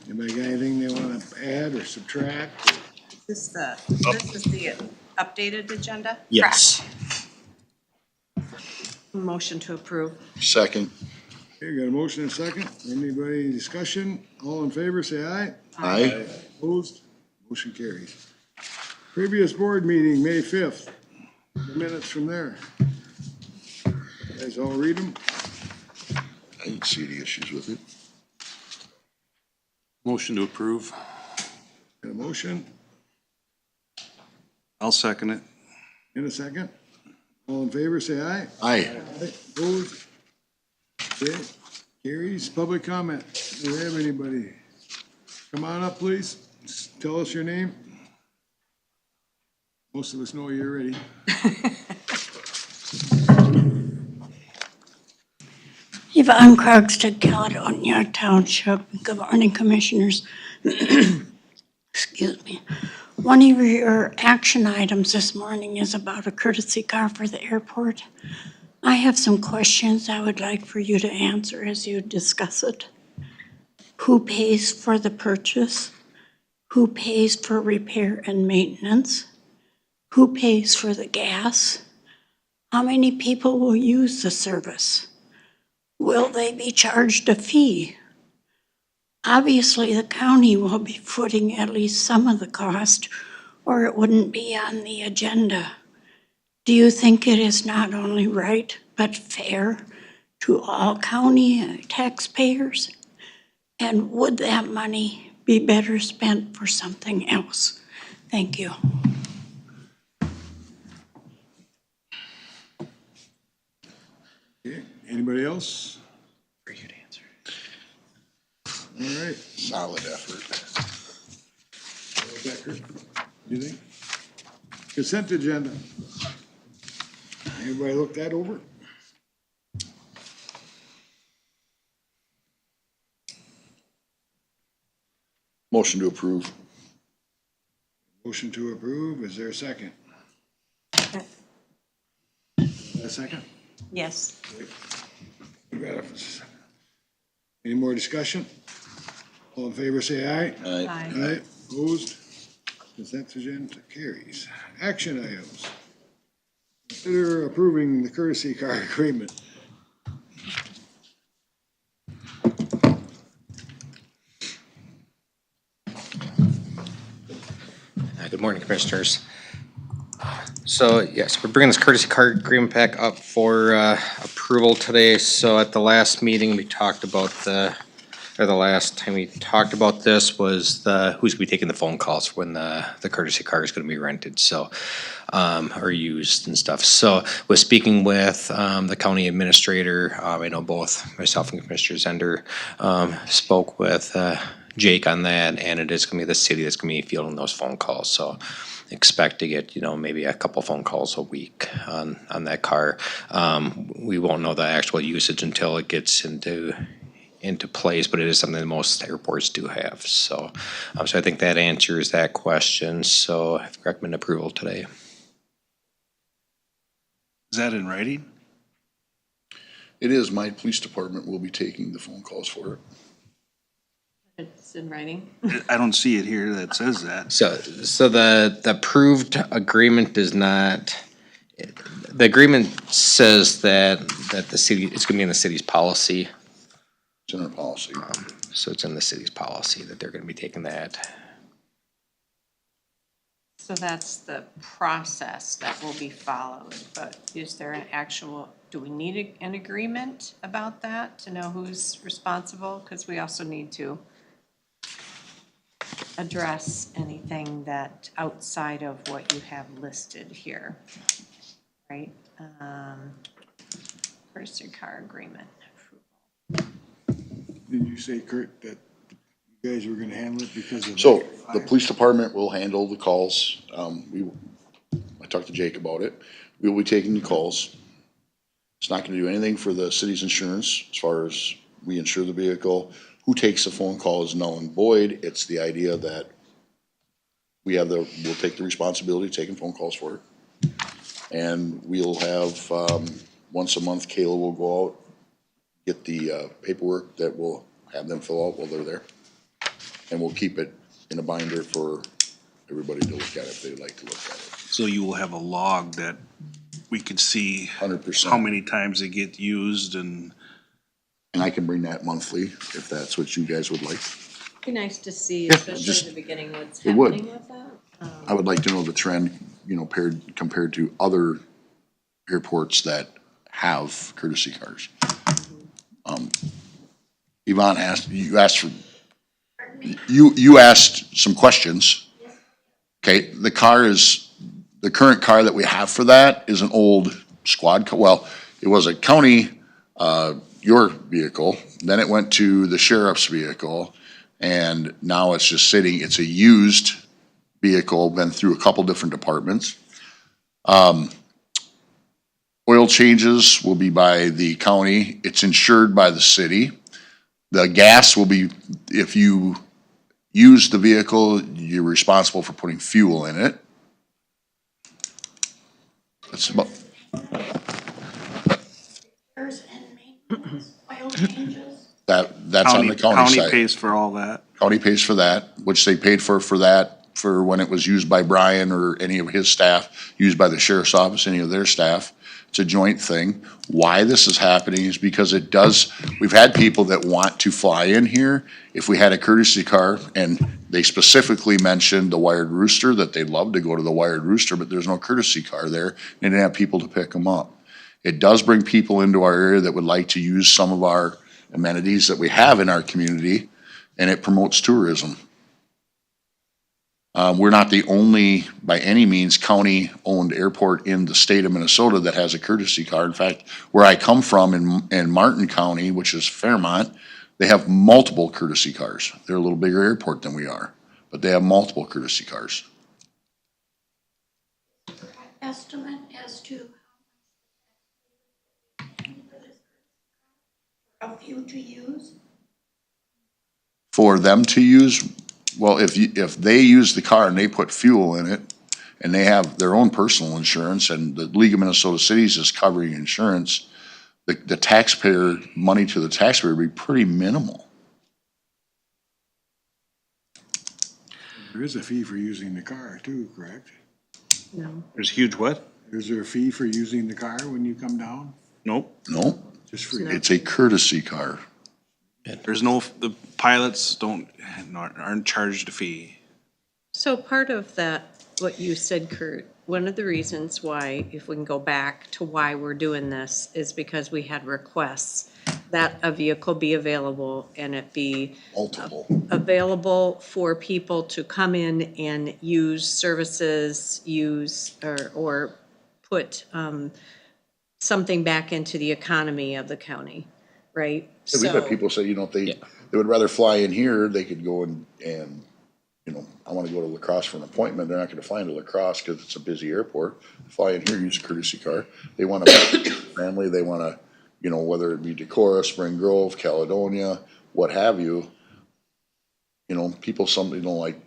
Anybody got anything they want to add or subtract? This is the updated agenda? Yes. Motion to approve. Second. Okay, got a motion and a second. Anybody discussion? All in favor, say aye. Aye. Opposed? Motion carries. Previous board meeting, May 5th. The minutes from there. You guys all read them? I didn't see any issues with it. Motion to approve. Got a motion I'll second it. and a second. All in favor, say aye. Aye. Aye. Opposed? Okay, carries. Public comment. Do we have anybody? Come on up, please. Tell us your name. Most of us know you already. Yvonne Krogstad, Caledonia Township. Good morning, Commissioners. Excuse me. One of your action items this morning is about a courtesy car for the airport. I have some questions I would like for you to answer as you discuss it. Who pays for the purchase? Who pays for repair and maintenance? Who pays for the gas? How many people will use the service? Will they be charged a fee? Obviously, the county will be footing at least some of the cost, or it wouldn't be on the agenda. Do you think it is not only right, but fair to all county taxpayers? And would that money be better spent for something else? Thank you. Okay, anybody else? For you to answer. All right. Solid effort. Becker, you think? Consent agenda. Everybody look that over? Motion to approve. Motion to approve, is there a second? A second? Yes. We got a- Any more discussion? All in favor, say aye. Aye. Aye. Aye, opposed? Consent agenda carries. Action items. Consider approving the courtesy car agreement. Good morning, Commissioners. So, yes, we're bringing this courtesy car agreement back up for approval today. So at the last meeting, we talked about the last time we talked about this was who's gonna be taking the phone calls when the courtesy car is gonna be rented, so, or used and stuff. So, was speaking with the county administrator, I know both myself and Commissioner Zender spoke with Jake on that, and it is gonna be the city that's gonna be fielding those phone calls, so expect to get, maybe a couple phone calls a week on that car. We won't know the actual usage until it gets into place, but it is something that most airports do have, so I think that answers that question, so I recommend approval today. Is that in writing? It is. My police department will be taking the phone calls for it. It's in writing. I don't see it here that says that. So the approved agreement does not, the agreement says that the city, it's gonna be in the city's policy. It's in our policy. So it's in the city's policy that they're gonna be taking that. So that's the process that will be followed, but is there an actual, do we need an agreement about that to know who's responsible? Because we also need to address anything that outside of what you have listed here, right? Courtesy car agreement. Did you say, Kurt, that you guys were gonna handle it because of? So the police department will handle the calls. I talked to Jake about it. We will be taking the calls. It's not gonna do anything for the city's insurance as far as we insure the vehicle. Who takes the phone call is null and void. It's the idea that we'll take the responsibility of taking phone calls for it. And we'll have, once a month, Kayla will go out, get the paperwork that we'll have them fill out while they're there. and we'll keep it in a binder for everybody to look at if they'd like to look at it. So you will have a log that we could see 100%. how many times they get used and, And I can bring that monthly if that's what you guys would like. Be nice to see, Yeah, especially just- in the beginning, what's It would. happening with that. I would like to know the trend, compared to other airports that have courtesy cars. Yvonne you asked some questions. Okay, the current car that we have for that is an old squad car. Well, it was a county, your vehicle, then it went to the sheriff's vehicle, and now it's just sitting, it's a used vehicle, been through a couple different departments. Oil changes will be by the county, it's insured by the city. The gas will be, if you use the vehicle, you're responsible for putting fuel in it. That's about, Repairs and maintenance, oil changes. that's on the county county side. pays for all that. County pays for that, which they paid for that, for when it was used by Brian or any of his staff, used by the sheriff's office, any of their staff. It's a joint thing. Why this is happening is because we've had people that want to fly in here. If we had a courtesy car, and they specifically mentioned the Wired Rooster, that they'd love to go to the Wired Rooster, but there's no courtesy car there, and they didn't have people to pick them up. It does bring people into our area that would like to use some of our amenities that we have in our community, and it promotes tourism. We're not the only, by any means, county-owned airport in the state of Minnesota that has a courtesy car. In fact, where I come from in Martin County, which is Fairmont, they have multiple courtesy cars. They're a little bigger airport than we are, but they have multiple courtesy cars. Estimate as to how few to use? For them to use, well, if they use the car and they put fuel in it, and they have their own personal insurance, and the League of Minnesota Cities is covering insurance, the taxpayer, money to the taxpayer would be pretty minimal. There is a fee for using the car too, correct? No. There's huge what? Is there a fee for using the car when you come down? Nope. No, Just free? it's a courtesy car. There's no, the pilots aren't charged a fee. So part of that, what you said, Kurt, one of the reasons why, if we can go back to why we're doing this, is because we had requests that a vehicle be available and it be Multiple. available for people to come in and use services, or put something back into the economy of the county, right? Yeah, we've had people say, if they would rather fly in here, they could go and, I wanna go to La Crosse for an appointment, they're not gonna fly into La Crosse because it's a busy airport. Fly in here, use a courtesy car. They wanna, family, they wanna, whether it be Decorah, Spring Grove, Caledonia, what have you. People, like,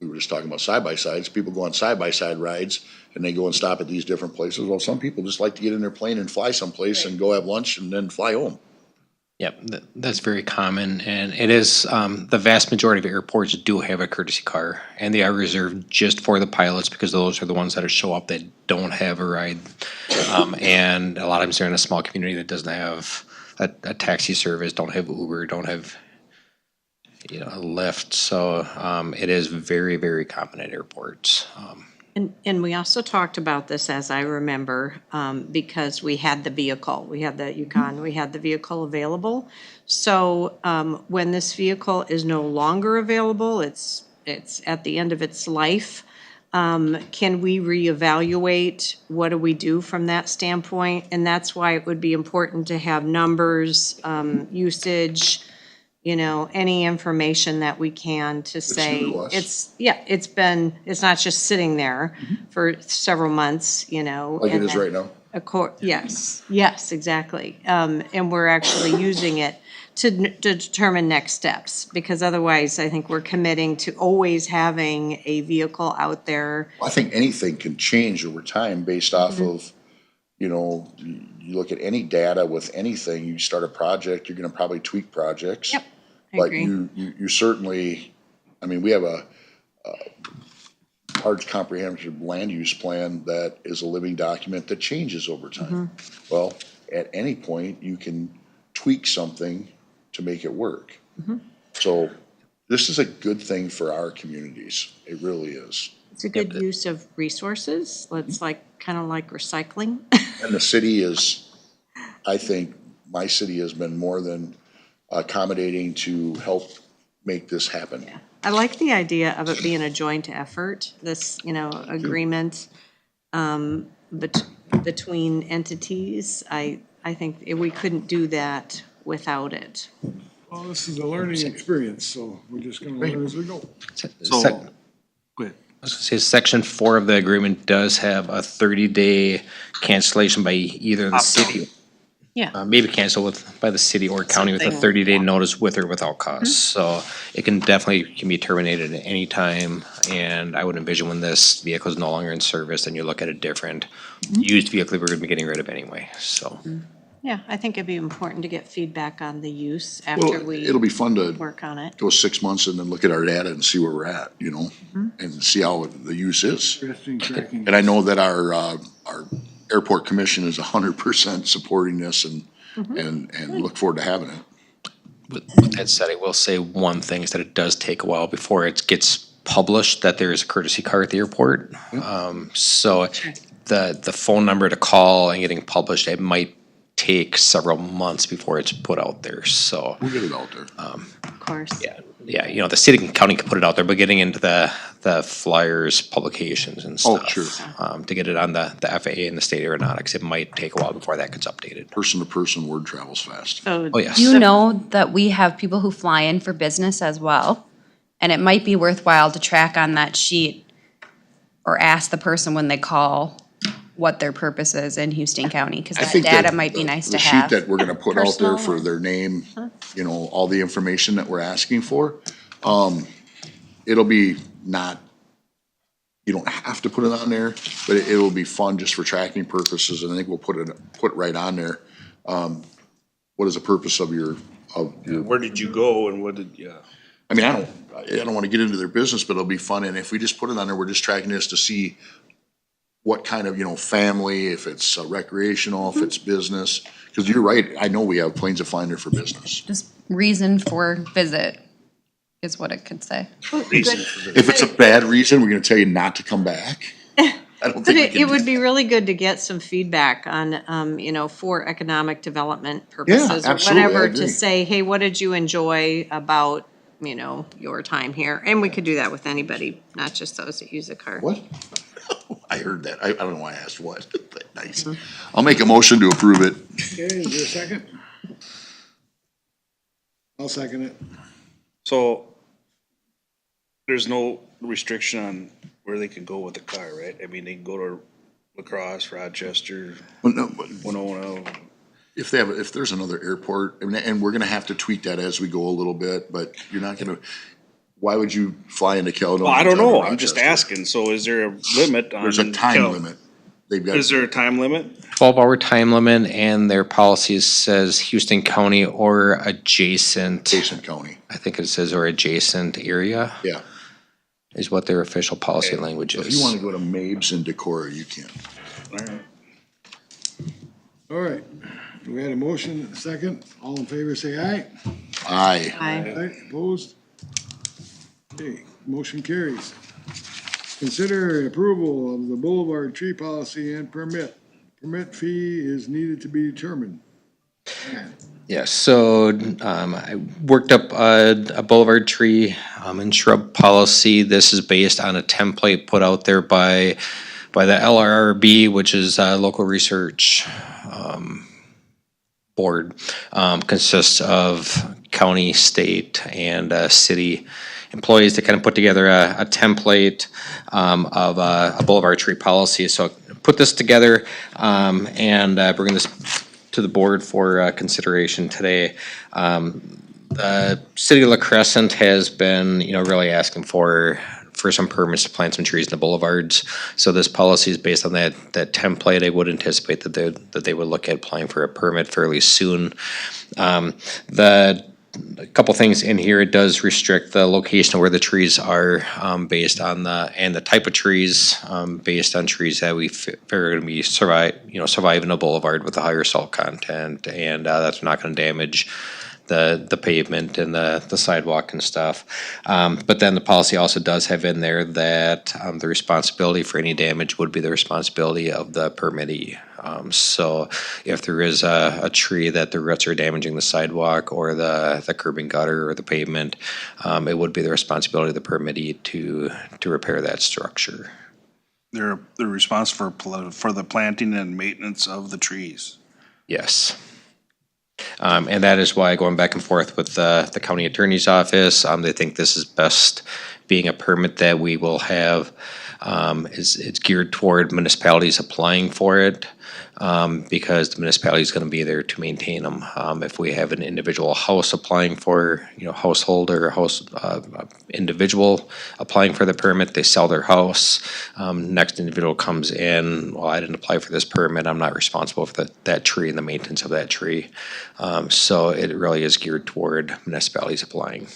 we were just talking about side-by-sides, people go on side-by-side rides and they go and stop at these different places. Well, some people just like to get in their plane and fly someplace and go have lunch and then fly home. Yep, that's very common, and it is, the vast majority of airports do have a courtesy car, and they are reserved just for the pilots, because those are the ones that show up that don't have a ride. And a lot of times they're in a small community that doesn't have a taxi service, don't have Uber, don't have, a Lyft, so, it is very, very common at airports. And we also talked about this, as I remember, because we had the vehicle, we had the Yukon, we had the vehicle available. So when this vehicle is no longer available, it's at the end of its life, can we reevaluate? What do we do from that standpoint? And that's why it would be important to have numbers, usage, any information that we can to say. new to us. It's not just sitting there for several months, Like it is right now. Yes, exactly. And we're actually using it to determine next steps, because otherwise I think we're committing to always having a vehicle out there. I think anything can change over time based off of, you look at any data with anything, you start a project, you're gonna probably tweak projects. Yep, I But agree. you certainly, I mean, we have a large comprehensive land use plan that is a living document that changes over time. Well, at any point, you can tweak something to make it work. So this is a good thing for our communities. It really is. It's a good use of resources. It's like, kind of like recycling. And the city is, I think, my city has been more than accommodating to help make this happen. I like the idea of it being a joint effort, this, agreement, between entities. I think we couldn't do that without it. Well, this is a learning experience, so we're just gonna learn as we go. So, Sec- go ahead. I was gonna say, section 4 of the agreement does have a 30-day cancellation by either the Opt out. city. Yeah. Maybe cancel by the city or county with a 30-day notice with or without cause. So it can be terminated at any time. And I would envision when this vehicle is no longer in service, then you look at a different used vehicle we're gonna be getting rid of anyway, so. Yeah, I think it'd be important to get feedback on the use after Well, we it'll be fun to work on it. go 6 months and then look at our data and see where we're at, and see how the use is. Interesting tracking. And I know that our airport commission is 100% supporting this and look forward to having it. With that said, I will say one thing is that it does take a while before it gets published that there is a courtesy car at the airport. So the phone number to call and getting published, it might take several months before it's put out there, so. We'll get it out there. Of course. Yeah, the city and county can put it out there, but getting into the flyers, publications and Oh, stuff. sure. To get it on the FAA and the state aeronautics, it might take a while before that gets updated. Person to person, word travels fast. So Oh, yes. Do you know that we have people who fly in for business as well? And it might be worthwhile to track on that sheet or ask the person when they call what their purpose is in Houston County, because I that think data that might be nice to The have. sheet that we're gonna put out there Personal for their name, all the information that we're asking for, it'll be not, you don't have to put it on there, but it'll be fun just for tracking purposes, and I think we'll put right on there. What is the purpose of your, Where did you go and what did, I mean, I don't wanna get into their business, but it'll be fun, and if we just put it on there, we're just tracking this to see what kind of, family, if it's recreational, if it's business, cause you're right, I know we have planes that fly in there for business. Just reason for visit is what it could say. reason for the. If it's a bad reason, we're gonna tell you not to come back. I don't But think we it can do would that. be really good to get some feedback on, for economic development purposes or absolutely, I whatever, agree. to say, hey, what did you enjoy about, your time here? And we could do that with anybody, not just those that use a car. What? I heard that. I don't know why I asked what. Nice. I'll make a motion to approve it. Okay, is there a second? I'll second it. So there's no restriction on where they can go with the car, right? I mean, they can go to La Crosse, Rochester, Well, no, but Winona. if there's another airport, and we're gonna have to tweak that as we go a little bit, but you're not gonna, why would you fly into Caledonia? Well, I don't instead of know. I'm just Rochester? asking. So is there a limit on? There's a time limit. They've got. Is there a time limit? 12-hour time limit, and their policy says Houston County or adjacent, Jason County, I think it says, or adjacent area yeah. is what their official policy language So if you wanna is. go to Mabes and Decorah, you can. All right. All right, we had a motion, a second. All in favor, say aye. Aye. Aye, opposed? Okay, motion carries. Consider approval of the Boulevard tree policy and permit. Permit fee is needed to be determined. Yes, so I worked up a boulevard tree and shrub policy. This is based on a template put out there by the LRRB, which is local research board. Consists of county, state, and city employees to kind of put together a template of a boulevard tree policy. So put this together and bring this to the board for consideration today. The city of La Crescent has been, really asking for some permits to plant some trees in the boulevards. So this policy is based on that template. I would anticipate that they would look at applying for a permit fairly soon. The a couple things in here. It does restrict the location of where the trees are, based on the type of trees, based on trees that we figure are gonna be survive in a boulevard with a higher salt content, and, that's not gonna damage the pavement and the sidewalk and stuff. But then the policy also does have in there that, the responsibility for any damage would be the responsibility of the permittee. So if there is a tree that the roots are damaging the sidewalk or the curb and gutter or the pavement, it would be the responsibility of the permittee to repair that structure. They're responsible for the planting and maintenance of the trees. Yes. And that is why, going back and forth with the county attorney's office, they think this is best being a permit that we will have. It's geared toward municipalities applying for it, because the municipality is going to be there to maintain them. If we have an individual house applying for, household or individual applying for the permit, they sell their house. Next individual comes in, well, I didn't apply for this permit, I'm not responsible for that tree and the maintenance of that tree. So it really is geared toward municipalities applying.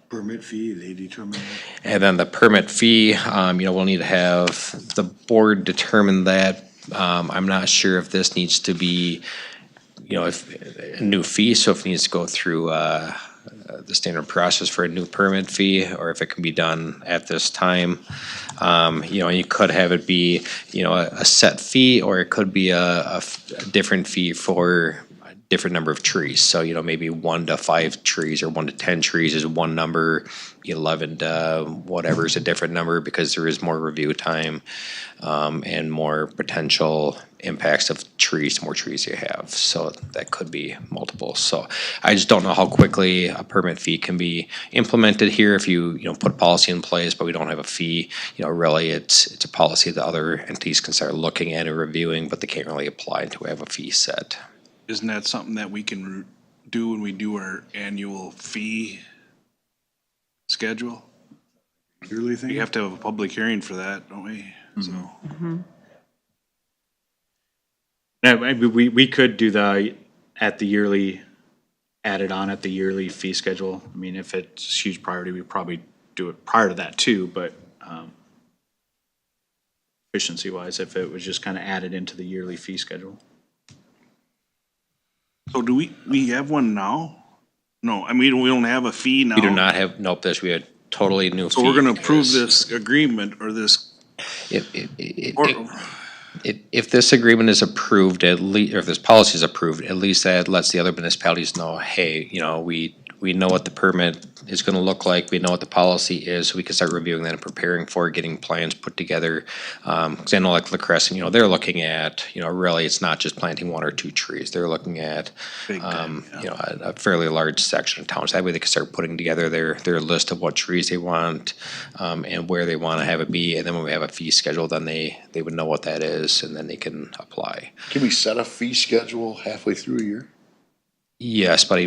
Permit fee, they determine that. And then the permit fee, we'll need to have the board determine that. I'm not sure if this needs to be, if a new fee, so if it needs to go through, the standard process for a new permit fee, or if it can be done at this time. You could have it be, a set fee, or it could be a different fee for different number of trees. So, maybe 1 to 5 trees or 1 to 10 trees is one number, 11 to whatever is a different number, because there is more review time, and more potential impacts of trees, the more trees you have. So that could be multiple. So I just don't know how quickly a permit fee can be implemented here if you, put a policy in place, but we don't have a fee. Really it's a policy that other entities can start looking at and reviewing, but they can't really apply until we have a fee set. Isn't that something that we can do when we do our annual fee schedule? Yearly thing? We have to have a public hearing for that, don't we? So, No, maybe we could do add it on at the yearly fee schedule. I mean, if it's a huge priority, we'd probably do it prior to that too, but, efficiency wise, if it was just kind of added into the yearly fee schedule. so do we have one now? No, I mean, we don't have a fee now. We do not have, nope, we had totally new fee. So we're gonna approve because this agreement or this, If this agreement is approved, at least, or if this policy is approved, at least that lets the other municipalities know, hey, we know what the permit is gonna look like, we know what the policy is, so we can start reviewing that and preparing for getting plans put together. Cause I know like La Crescent, they're looking at, really, it's not just planting 1 or 2 trees, they're looking at, Big time, a fairly large section of towns. That way they can start putting together their list of what trees they want, and where they wanna have it be, and then when we have a fee schedule, then they would know what that is, and then they can apply. Can we set a fee schedule halfway through a year? Yes, but I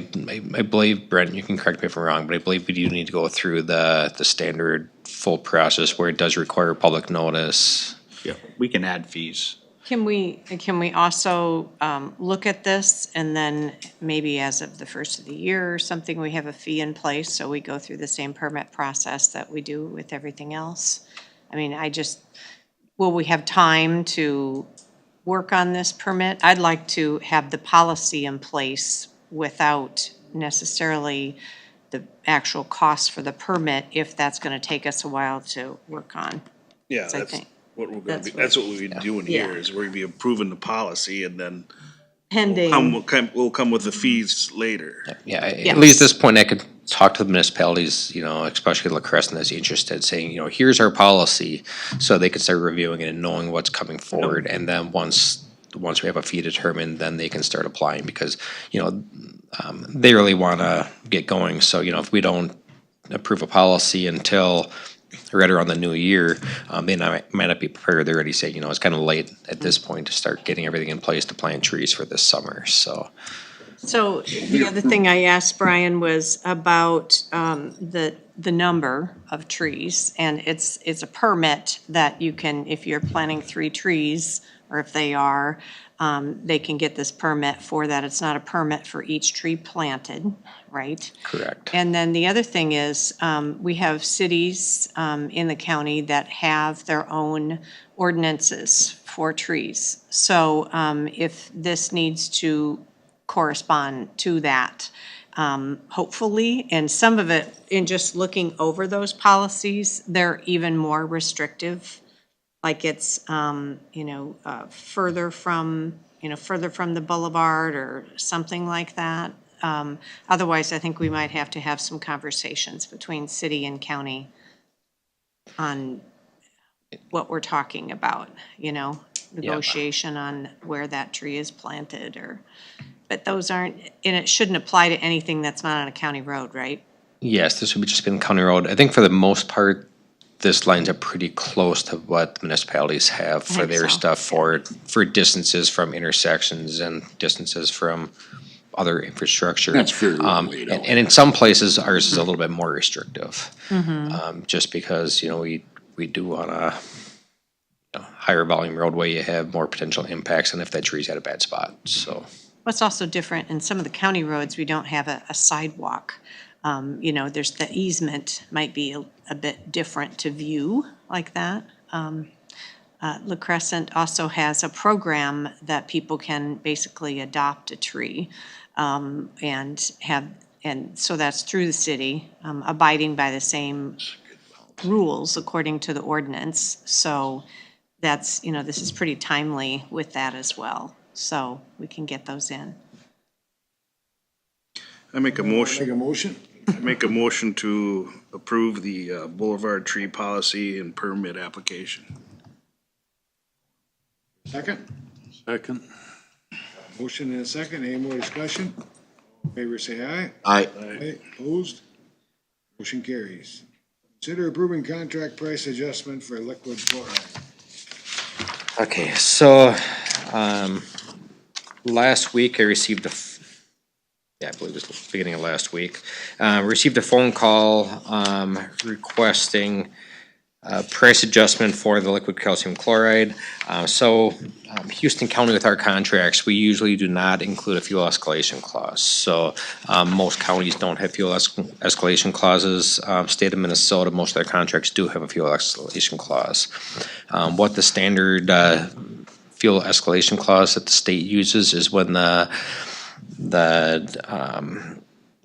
believe, Brent, you can correct me if I'm wrong, but I believe we do need to go through the standard full process where it does require public notice. Yeah, we can add fees. Can we also look at this, and then maybe as of the first of the year or something, we have a fee in place, so we go through the same permit process that we do with everything else? I mean, will we have time to work on this permit? I'd like to have the policy in place without necessarily the actual cost for the permit, if that's gonna take us a while to work on. yeah, I that's think what we're gonna that's be, what- that's what we'll be doing Yeah. here, is we're gonna be approving the policy and then Pending, we'll come with the fees later. Yeah, at Yes. least at this point, I could talk to the municipalities, especially La Crescent that's interested, saying, here's our policy, so they can start reviewing it and knowing what's coming forward, and then once we have a fee determined, then they can start applying, because, they really wanna get going, so, if we don't approve a policy until right around the new year, they might not be prepared. They're already saying, it's kind of late at this point to start getting everything in place to plant trees for this summer, so. so the other thing I asked Brian was about the number of trees, and it's a permit that you can, if you're planting 3 trees, or if they are, they can get this permit for that. It's not a permit for each tree planted, right? Correct. And then the other thing is, we have cities in the county that have their own ordinances for trees. So if this needs to correspond to that, hopefully, and some of it, in just looking over those policies, they're even more restrictive. Like it's, further from the boulevard or something like that. Otherwise, I think we might have to have some conversations between city and county on what we're talking about, negotiation on where that tree is planted but those aren't, and it shouldn't apply to anything that's not on a county road, right? Yes, this would be just been county road. I think for the most part, this lines up pretty close to what municipalities have for think their so, stuff for distances from intersections and distances from other infrastructure. That's fairly well laid out. And in some places, ours is a little bit more restrictive. Just because, we do on a higher volume roadway, you have more potential impacts than if that tree's at a bad spot, so. What's also different, in some of the county roads, we don't have a sidewalk. There's the easement might be a bit different to view like that. La Crescent also has a program that people can basically adopt a tree and so that's through the city, abiding by the same rules according to the ordinance. So that's, this is pretty timely with that as well. So we can get those in. I make a Make motion, a motion? make a motion to approve the boulevard tree policy and permit application. Second? Second. Motion and a second. Any more discussion? All in favor, say aye. Aye. Aye. Opposed? Motion carries. Consider approving contract price adjustment for liquid chloride. Okay, so, last week I received I believe it was the beginning of last week, received a phone call, requesting price adjustment for the liquid calcium chloride. Houston County with our contracts, we usually do not include a fuel escalation clause. So, most counties don't have fuel escalation clauses. State of Minnesota, most of their contracts do have a fuel escalation clause. What the standard, fuel escalation clause that the state uses is when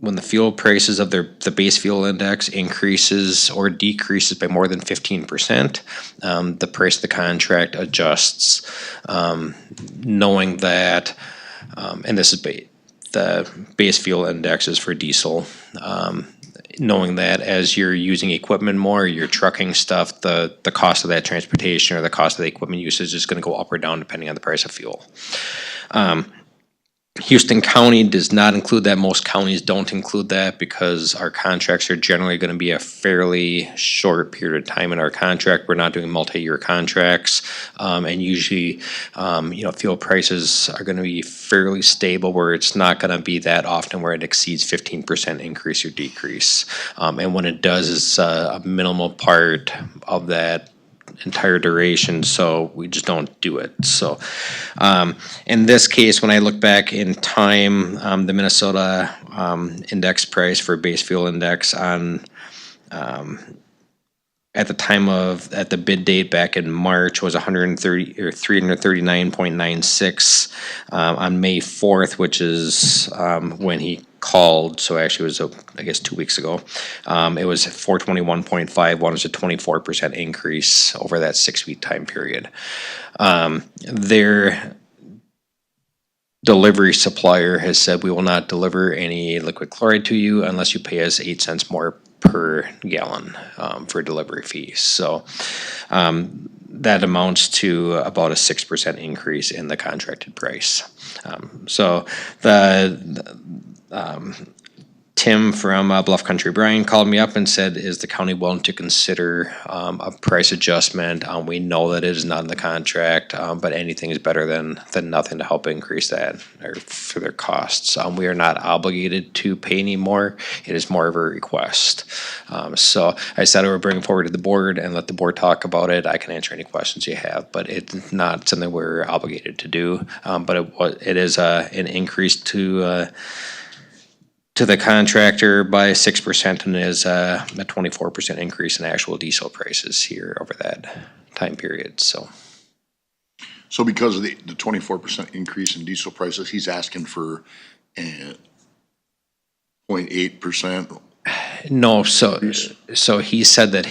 when the fuel prices of the base fuel index increases or decreases by more than 15%, the price of the contract adjusts, knowing that, and this is the base fuel index is for diesel, knowing that as you're using equipment more, you're trucking stuff, the cost of that transportation or the cost of the equipment usage is gonna go up or down depending on the price of fuel. Houston County does not include that. Most counties don't include that because our contracts are generally going to be a fairly short period of time in our contract. We're not doing multi-year contracts. And usually, fuel prices are going to be fairly stable where it's not going to be that often where it exceeds 15% increase or decrease. And when it does, it's a minimal part of that entire duration, so we just don't do it. So in this case, when I look back in time, the Minnesota index price for base fuel index on at the bid date back in March was 130 or 339.96. On May 4th, which is when he called, so actually it was, I guess, 2 weeks ago, it was 421.51, was a 24% increase over that 6-week time period. Their delivery supplier has said we will not deliver any liquid chloride to you unless you pay us 8 cents more per gallon for delivery fees. So that amounts to about a 6% increase in the Tim from Bluff Country Brine called me up and said, is the county willing to consider a price adjustment? We know that it is not in the contract, but anything is better than nothing to help increase that or for their costs. We are not obligated to pay any more. It is more of a request. So I said I would bring it forward to the board and let the board talk about it. I can answer any questions you have, but it's not something we're obligated to do. But it is an increase to the contractor by 6%, and is a 24% increase in actual diesel prices here over that time period, so. So because of the 24% increase in diesel prices, he's asking for 0.8%. No, so he said that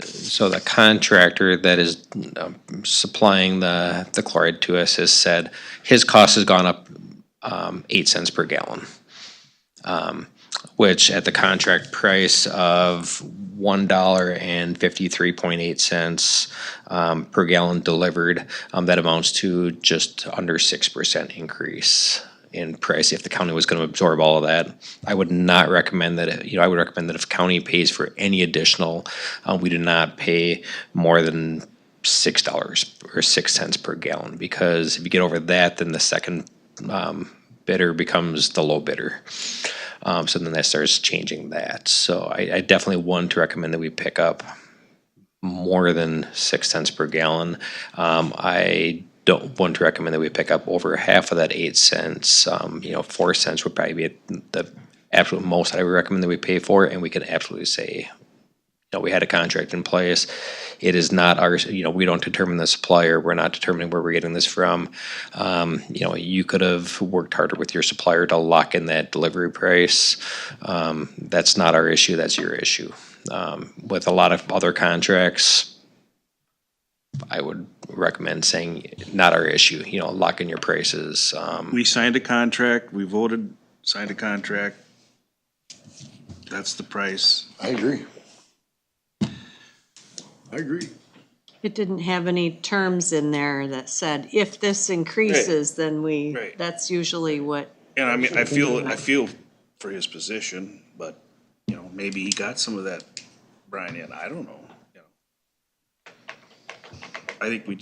so the contractor that is supplying the chloride to us has said his cost has gone up 8 cents per gallon. Which at the contract price of $1.53.8 per gallon delivered, that amounts to just under 6% increase in price if the county was going to absorb all of that. I would not recommend that. I would recommend that if county pays for any additional, we do not pay more than $6 or 6 cents per gallon, because if you get over that, then the second bidder becomes the low bidder. So then that starts changing that. So I definitely want to recommend that we pick up more than 6 cents per gallon. I don't want to recommend that we pick up over half of that 8 cents. 4 cents would probably be the absolute most I would recommend that we pay for it, and we can absolutely say, we had a contract in place. It is not ours. We don't determine the supplier. We're not determining where we're getting this from. You could have worked harder with your supplier to lock in that delivery price. That's not our issue. That's your issue. With a lot of other contracts, I would recommend saying not our issue. Lock in your prices. We signed a contract, we voted, signed a contract. That's the price. I agree. I agree. It didn't have any terms in there that said, if this increases, then Right. that's usually what. And I mean, I feel for his position, but, maybe he got some of that brine in, I don't know. I think we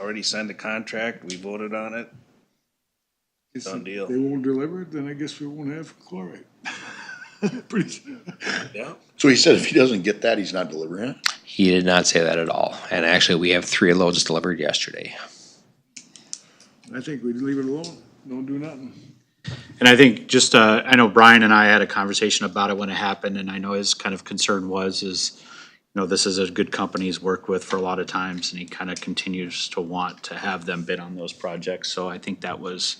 already signed a contract, we voted on it. If Done deal. They won't deliver it, then I guess we won't have chloride. Pretty, Yeah. So he said if he doesn't get that, he's not delivering it? He did not say that at all. And actually, we have 3 loads delivered yesterday. I think we'd leave it alone, don't do nothing. And I think just, I know Brian and I had a conversation about it when it happened, and I know his kind of concern was, this is a good company he's worked with for a lot of times, and he kind of continues to want to have them bid on those projects. So I think that was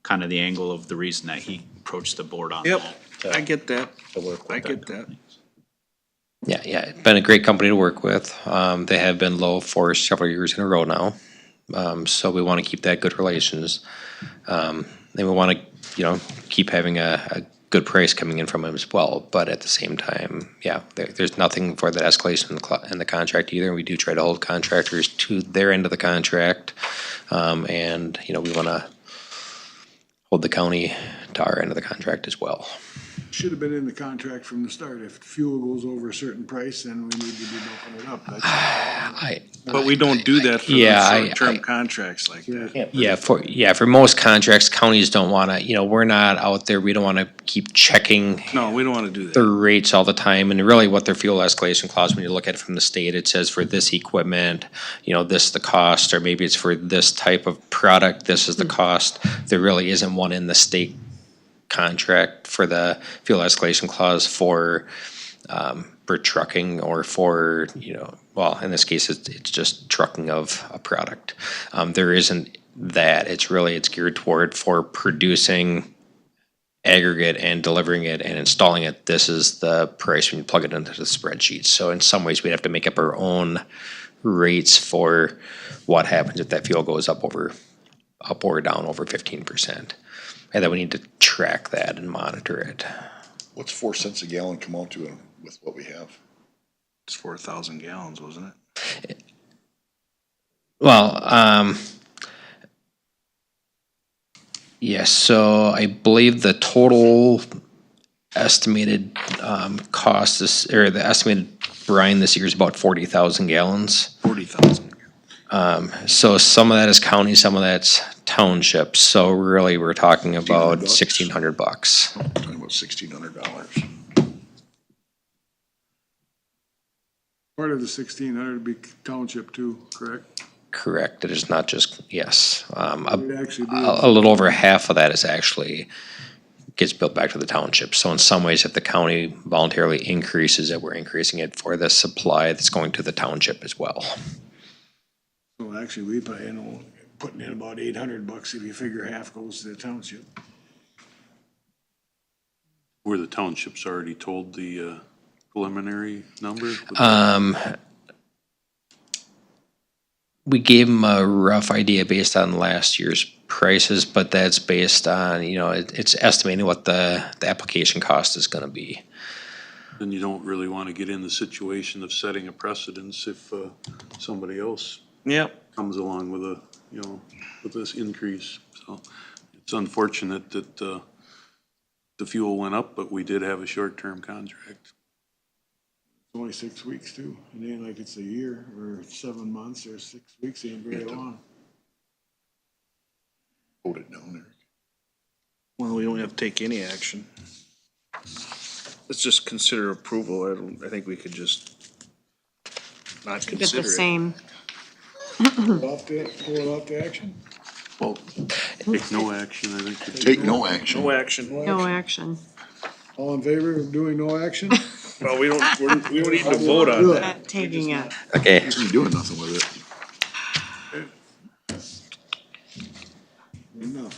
kind of the angle of the reason that he approached the board on Yep, that. I get that. To work with I get that. company. Yeah, it's been a great company to work with. They have been low for several years in a row now. So we want to keep that good relations. And we want to, keep having a good price coming in from them as well. But at the same time, there's nothing for that escalation in the contract either. We do try to hold contractors to their end of the contract. And, we want to hold the county to our end of the contract as well. Should have been in the contract from the start. If fuel goes over a certain price, then we need to be bumping it up. That's But we don't do that for Yeah, the I- short-term contracts like that. For most contracts, counties don't want to, we're not out there, we don't want to keep checking No, we don't wanna do the that. rates all the time, and really what their fuel escalation clause, when you look at it from the state, it says for this equipment, this is the cost, or maybe it's for this type of product, this is the cost. There really isn't one in the state contract for the fuel escalation clause for trucking or for, in this case, it's just trucking of a product. There isn't that. It's geared toward for producing aggregate and delivering it and installing it. This is the price when you plug it into the spreadsheet. So in some ways, we'd have to make up our own rates for what happens if that fuel goes up or down over 15%. And then we need to track that and monitor it. What's 4 cents a gallon come out to with what we have? It's 4,000 gallons, wasn't it? Well, Yes, so I believe the total estimated cost is, or the estimated brine this year is about 40,000 gallons. 40,000. So some of that is county, some of that's township. So really, we're talking about $1,600. $1,600. Talking about $1,600. Part of the 1,600 would be township too, correct? Correct. It is not just, yes. It would actually be, A little over half of that is actually gets built back to the township. So in some ways, if the county voluntarily increases it, we're increasing it for the supply that's going to the township as well. well, actually, we probably end up putting in about $800 if you figure half goes to the township. Were the townships already told the preliminary number? We gave them a rough idea based on last year's prices, but that's based on, it's estimating what the application cost is gonna be. Then you don't really want to get in the situation of setting a precedence if somebody else Yep. comes along with with this increase. So it's unfortunate that the fuel went up, but we did have a short-term contract. It's only 6 weeks too. It ain't like it's a year or 7 months or 6 weeks, ain't very long. Hold it down there. Well, we don't have to take any action. Let's just consider approval. I think we could just not Keep it consider the it. same. Pull it off to action? Well, Take no action, I think. take no action. No action. No action. All in favor of doing no action? Well, we don't need to vote on Do that. it. Not taking it. Okay, Ain't doing nothing with it. Enough.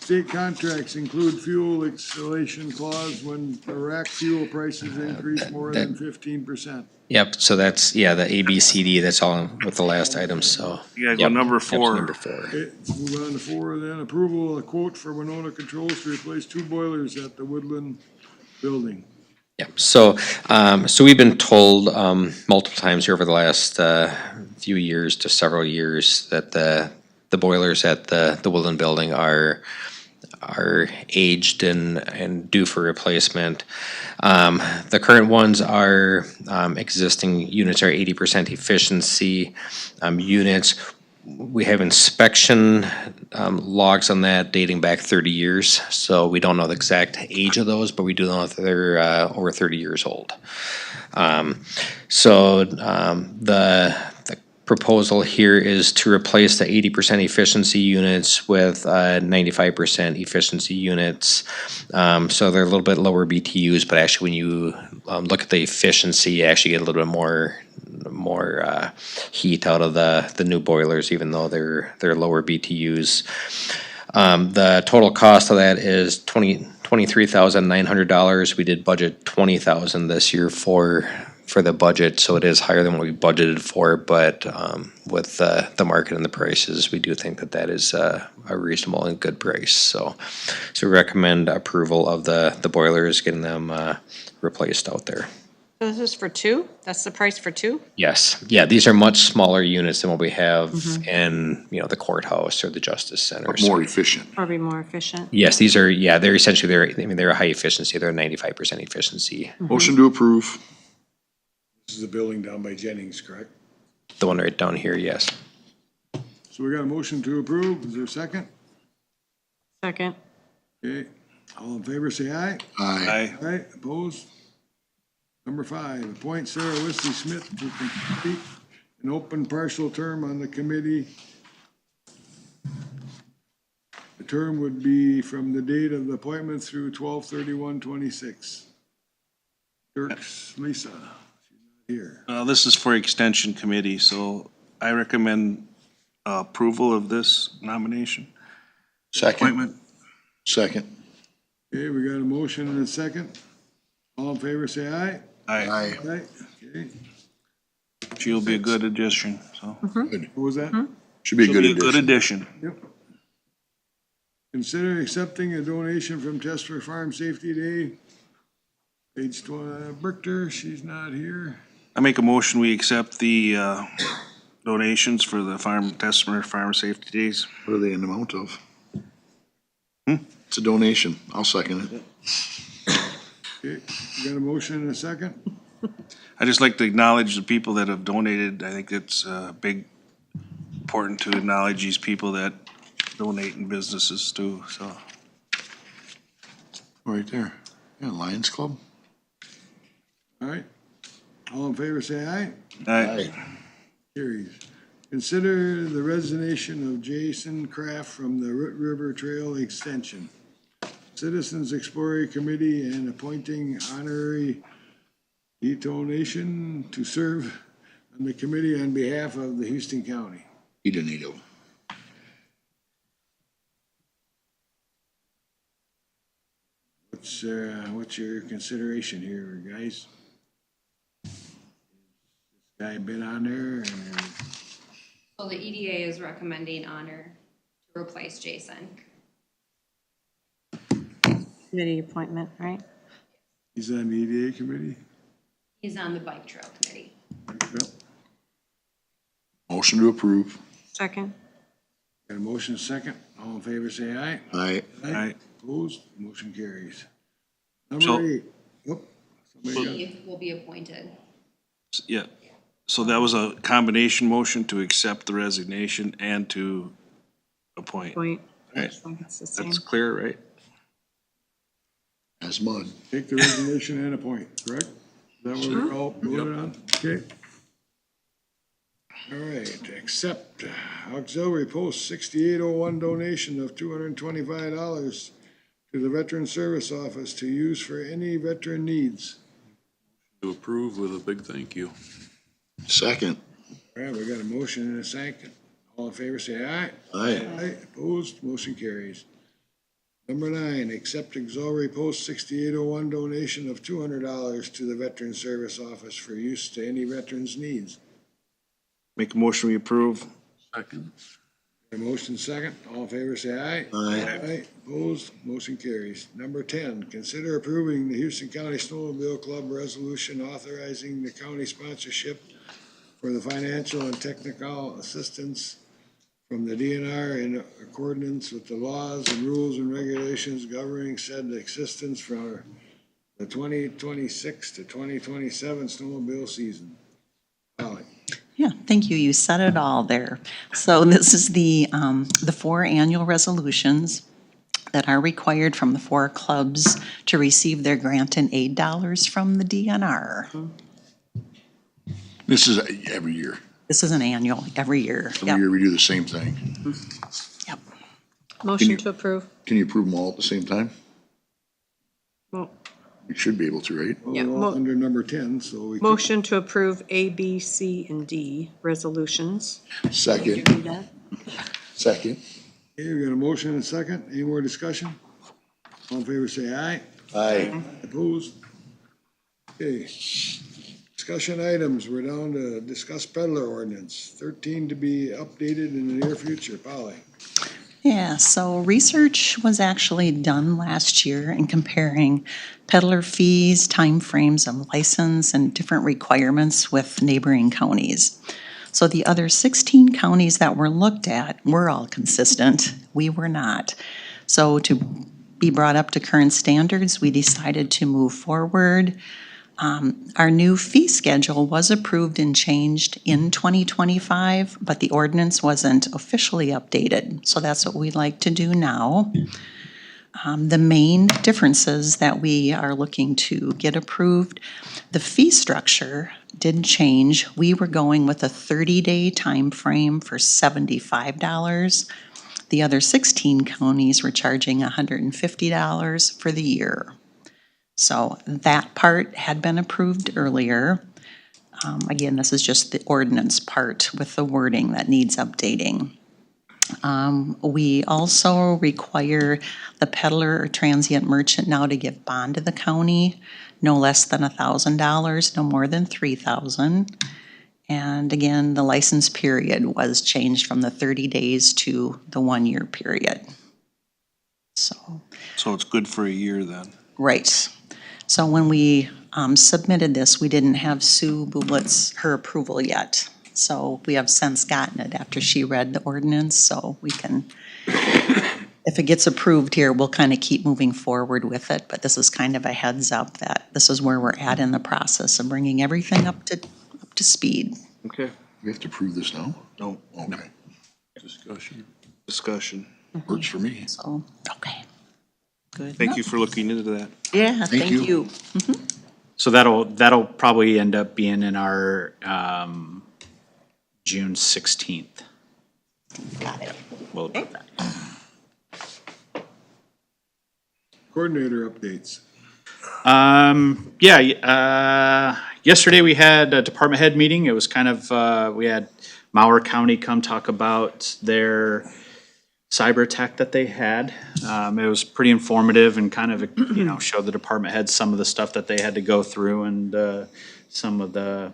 State contracts include fuel acceleration clause when Iraq fuel prices increase more than 15%. yep, so that's, the ABCD, that's all with the last item, so. You gotta go Yep, number yep, 4. Number 4. Okay, move on to 4 then. Approval of a quote for Winona Controls to replace 2 boilers at the Woodland Building. Yep, so, we've been told, multiple times here over the last, few years to several years that the boilers at the Woodland Building are aged and due for replacement. The current ones are, existing units are 80% efficiency, units. We have inspection, logs on that dating back 30 years, so we don't know the exact age of those, but we do know that they're, over 30 years old. The proposal here is to replace the 80% efficiency units with 95% efficiency units. So they're a little bit lower BTUs, but actually when you look at the efficiency, you actually get a little bit more heat out of the new boilers, even though they're lower BTUs. The total cost of that is $23,900. We did budget $20,000 this year for the budget, so it is higher than what we budgeted for, but with the market and the prices, we do think that is a reasonable and good price. So we recommend approval of the boilers, getting them replaced out there. So this is for 2? That's the price for 2? Yes, these are much smaller units than what we have in, the courthouse or the justice center. But more efficient. Or be more efficient? Yes, these are, they're essentially, they're a high efficiency, they're 95% efficiency. Motion to approve. This is the building down by Jennings, correct? The one right down here, yes. So we got a motion to approve. Is there a second? Second. Okay, all in favor, say aye. Aye. Aye. Aye, opposed? Number 5, appoint Sarah Wesley Smith to complete an open partial term on the committee. The term would be from the date of the appointment through 12/31/26. Dirks, Lisa, she's not here. This is for extension committee, so I recommend approval of this nomination. Second. Appointment. Second. Okay, we got a motion and a second. All in favor, say aye. Aye. Aye. Aye, okay. She'll be a good addition, so. Good. What was that? Should be a She'll good be a good addition. addition. Yep. Consider accepting a donation from Test for Farm Safety Day. Page 20, Brichter, she's not here. I make a motion, we accept the donations for the Tesmer Farm Safety Days. What are they in amount of? It's a donation. I'll second it. Okay, you got a motion and a second? I just like to acknowledge the people that have donated. I think it's important to acknowledge these people that donate in businesses too, so. Right there. Yeah, Lions Club. All right. All in favor, say aye. Aye. Carries. Consider the resignation of Jason Kraft from the Root River Trail Extension, Citizens Explorer Committee, and appointing honorary donation to serve on the committee on behalf of the Houston County. He didn't need it. What's your consideration here, guys? This guy been on there, and So the EDA is recommending honor to replace Jason. Committee appointment, right? he's on the EDA committee? He's on the bike trail committee. Yep. Motion to approve. Second? Got a motion second. All in favor, say aye. Aye. Aye. Opposed? Motion carries. So- Number 8. Oop, somebody got- He will be appointed. Yeah, so that was a combination motion to accept the resignation and to appoint. Point. Right. It's the same. That's clear, right? As mud. Take the resignation and appoint, correct? Is that what we're all voted on? Okay. All right, accept auxiliary post 6801 donation of $225 to the Veteran Service Office to use for any veteran needs. To approve with a big thank you. Second. All right, we got a motion and a second. All in favor, say aye. Aye. Aye, opposed, motion carries. Number 9, accept auxiliary post 6801 donation of $200 to the Veteran Service Office for use to any veteran's needs. Make a motion, we approve. Second. A motion second, all in favor say aye. Aye. Aye, opposed, motion carries. Number 10, consider approving the Houston County Snowmobile Club resolution authorizing the county sponsorship for the financial and technical assistance from the DNR in accordance with the laws and rules and regulations governing said assistance for the 2026 to 2027 snowmobile season. Holly. Yeah, thank you. You said it all there. So this is the 4 annual resolutions that are required from the 4 clubs to receive their grant and aid dollars from the DNR. This is every year. This is an annual, every year. Every Yep, year we do the same thing. yep. Motion to approve. Can you approve them all at the same time? Mo- You should be able to, right? Yeah, We're all under number 10, so we. could- Motion to approve A, B, C, and D resolutions. Second. Do that. Second. Okay, we got a motion and a second. Any more discussion? All in favor say aye. Aye. Opposed? Okay. Discussion items, we're down to discuss peddler ordinance, 13 to be updated in the near future. Polly. Yeah, so research was actually done last year in comparing peddler fees, timeframes of license, and different requirements with neighboring counties. So the other 16 counties that were looked at were all consistent. We were not. So to be brought up to current standards, we decided to move forward. Our new fee schedule was approved and changed in 2025, but the ordinance wasn't officially updated. So that's what we'd like to do now. The main differences that we are looking to get approved, the fee structure did change. We were going with a 30-day time frame for $75. The other 16 counties were charging $150 for the year. So that part had been approved earlier. Again, this is just the ordinance part with the wording that needs updating. We also require the peddler or transient merchant now to give bond to the county, no less than $1,000, no more than $3,000. And again, the license period was changed from the 30 days to the 1-year period. So. So it's good for a year then. Right. So when we submitted this, we didn't have Sue Bublitz, her approval yet. So we have since gotten it after she read the ordinance, so we can, if it gets approved here, we'll kind of keep moving forward with it. But this is kind of a heads up that this is where we're at in the process of bringing everything up to speed. Okay. We have to approve this now? No, Okay, Discussion. discussion. works for me. So, okay. Good. Thank you for looking into that. Yeah, Thank thank you. you. So that'll probably end up being in our, June 16th. Got it. We'll do that. Coordinator updates. Yesterday we had a department head meeting. It was kind of, we had Mauer County come talk about their cyber attack that they had. It was pretty informative and kind of, showed the department heads some of the stuff that they had to go through and, some of the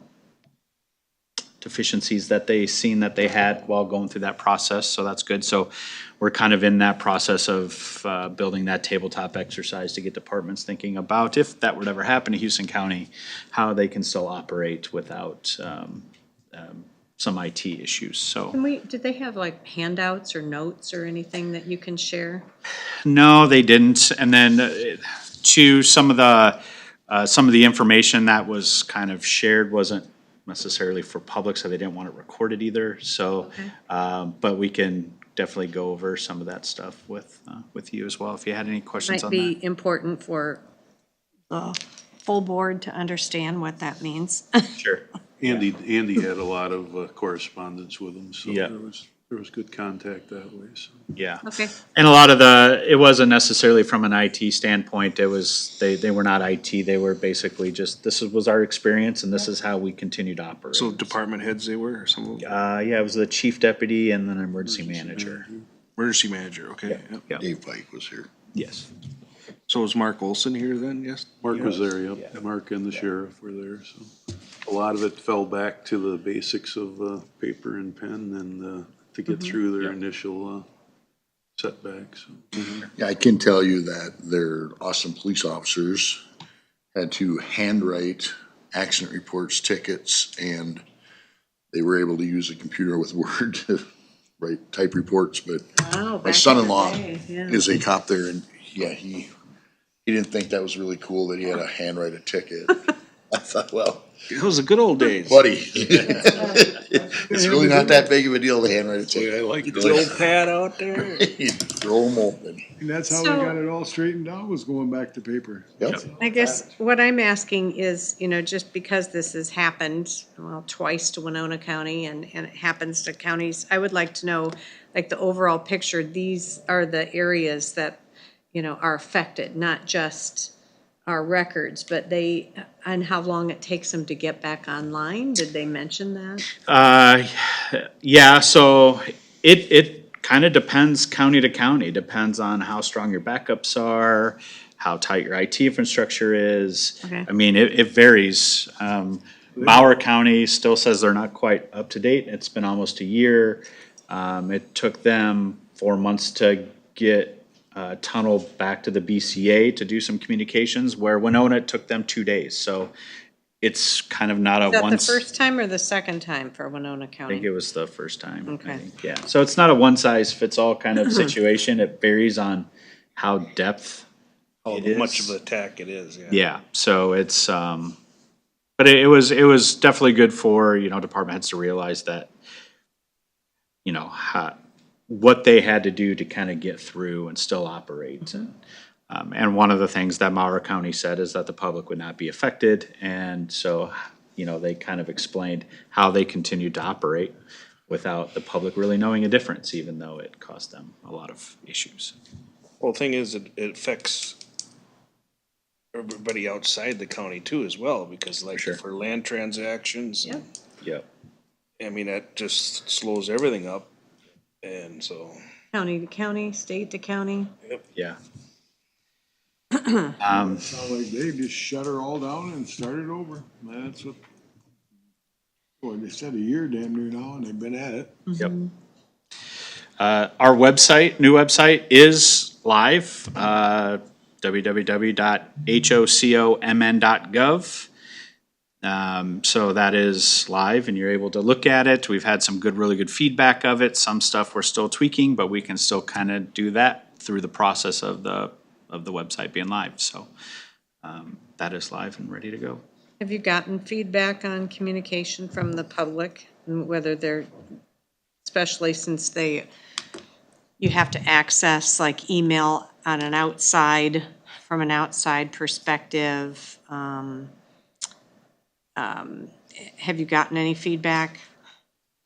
deficiencies that they seen that they had while going through that process, so that's good. So we're kind of in that process of building that tabletop exercise to get departments thinking about if that would ever happen to Houston County, how they can still operate without some IT issues, so. Did they have like handouts or notes or anything that you can share? No, they didn't. And then to some of the information that was kind of shared wasn't necessarily for public, so they didn't want it recorded either. So, but we can definitely go over some of that stuff with you as well, if you had any questions Might on be that. important for the full board to understand what that means. Sure. Andy had a lot of correspondence with him, so Yeah. there was good contact that way, so. Yeah. Okay. And a lot of it wasn't necessarily from an IT standpoint. It was, they were not IT. They were basically just, was our experience and this is how we continue to operate. So department heads they were, or some of them? Yeah, it was the chief deputy and then an emergency manager. Emergency manager, okay. Yep. Yeah, Dave Pike was here. yes. So was Mark Olson here then, yes? Mark was there, yep. Mark and the sheriff were there, so. A lot of it fell back to the basics of paper and pen and to get through their initial setbacks. Yeah, I can tell you that their awesome police officers had to handwrite accident reports, tickets, and they were able to use a computer with Word to type reports, but my son-in-law is a cop there, and yeah, he didn't think that was really cool that he had to handwrite a ticket. I thought, well, It was the good old days. buddy, it's really not that big of a deal to handwrite a ticket. I like the old pad out there. Throw them open. And that's how we So- got it all straightened out, was going back to paper. Yep. I guess what I'm asking is, just because this has happened, well, twice to Winona County and it happens to counties, I would like to know, like, the overall picture. These are the areas that, are affected, not just our records, but and how long it takes them to get back online. Did they mention that? Yeah, so it kind of depends county to county, depends on how strong your backups are, how tight your IT infrastructure is. Okay. I mean, it varies. Bauer County still says they're not quite up to date. It's been almost a year. It took them 4 months to get tunnel back to the BCA to do some communications, where Winona, it took them 2 days. So it's kind of not a Is that the once. first time or the second time for Winona I think County? it was the first time. I Okay. think, yeah. So it's not a one size fits all kind of situation. It varies on how depth How it is. much of an attack it is, yeah. Yeah, so it's, but it was definitely good for, department heads to realize that, what they had to do to kind of get through and still operate. And one of the things that Mauer County said is that the public would not be affected. And so, they kind of explained how they continued to operate without the public really knowing a difference, even though it cost them a lot of issues. Well, the thing is, it affects everybody outside the county too as well, because like Sure. for land transactions. Yeah. Yep. I mean, that just slows everything up. And so, County to county, state to county? Yeah. Sound like they just shut her all down and started over. That's what, they said a year damn near now, and they've been at it. Yep. Our website, new website is live, www.hocomn.gov. So that is live and you're able to look at it. We've had some really good feedback of it. Some stuff we're still tweaking, but we can still kind of do that through the process of the website being live. So that is live and ready to go. Have you gotten feedback on communication from the public, and whether they're, especially since you have to access like email on an outside, from an outside perspective? Have you gotten any feedback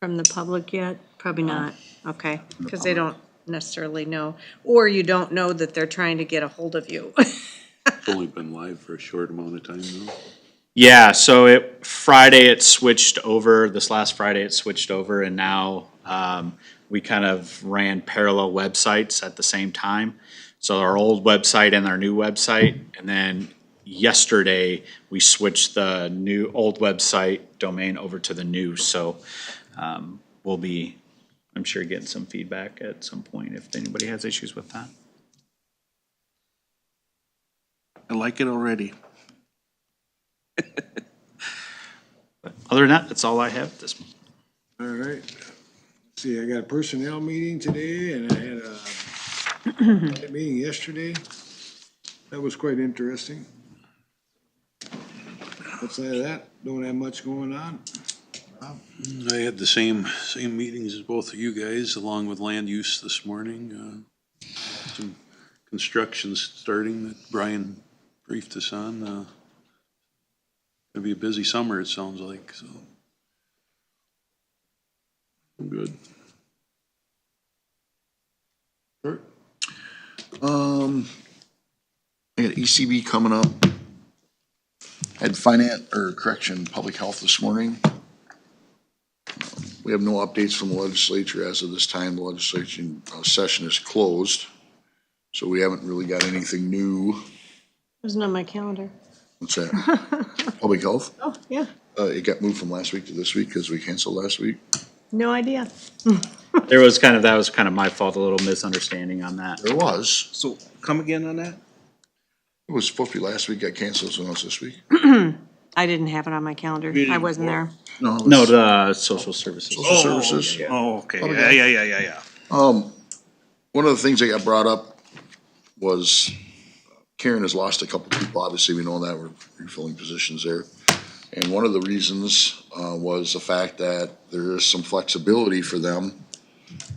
from the public yet? Probably not, okay, because they don't necessarily know, or you don't know that they're trying to get a hold of you. It's only been live for a short amount of time though. Yeah, so Friday it switched over, this last Friday it switched over, and now we kind of ran parallel websites at the same time. So our old website and our new website, and then yesterday we switched the old website domain over to the new. So we'll be, I'm sure, getting some feedback at some point if anybody has issues with that. I like it already. Other than that, that's all I have this month. All right. See, I got a personnel meeting today and I had a meeting yesterday. That was quite interesting. Outside of that, don't have much going on. I had the same meetings as both of you guys, along with land use this morning. Some construction starting that Brian briefed us on. Gonna be a busy summer, it sounds like, so. Good. Sure. I got ECB coming up. Had public health this morning. We have no updates from the legislature as of this time. The legislature session is closed. So we haven't really got anything new. Wasn't on my calendar. What's that? Public health? Oh, yeah, It got moved from last week to this week because we canceled last week. no idea. That was kind of my fault, a little misunderstanding on that. There was. So come again on that? It was supposed to be last week, got canceled, so now it's this week. I didn't have it on my calendar. You I didn't- wasn't there. No, it was No, the social services. social services. Oh, okay, Public yeah. One of the things that got brought up was Karen has lost a couple people. Obviously, we know that. We're refilling positions there. And one of the reasons was the fact that there is some flexibility for them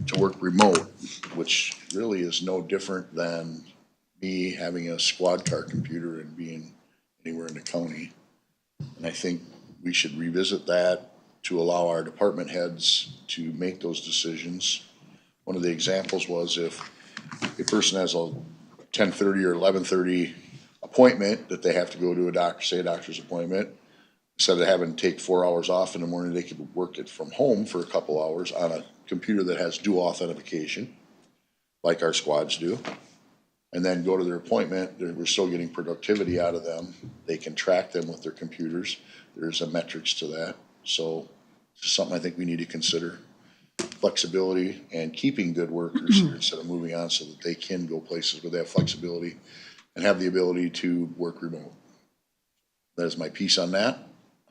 to work remote, which really is no different than me having a squad car computer and being anywhere in the county. And I think we should revisit that to allow our department heads to make those decisions. One of the examples was if a person has a 10:30 or 11:30 appointment that they have to go to a doctor's appointment, instead of having to take 4 hours off in the morning, they could work it from home for a couple hours on a computer that has dual authentication, like our squads do. And then go to their appointment. We're still getting productivity out of them. They can track them with their computers. There's a metrics to that. So it's something I think we need to consider. Flexibility and keeping good workers here instead of moving on so that they can go places where they have flexibility and have the ability to work remote. That is my piece on that.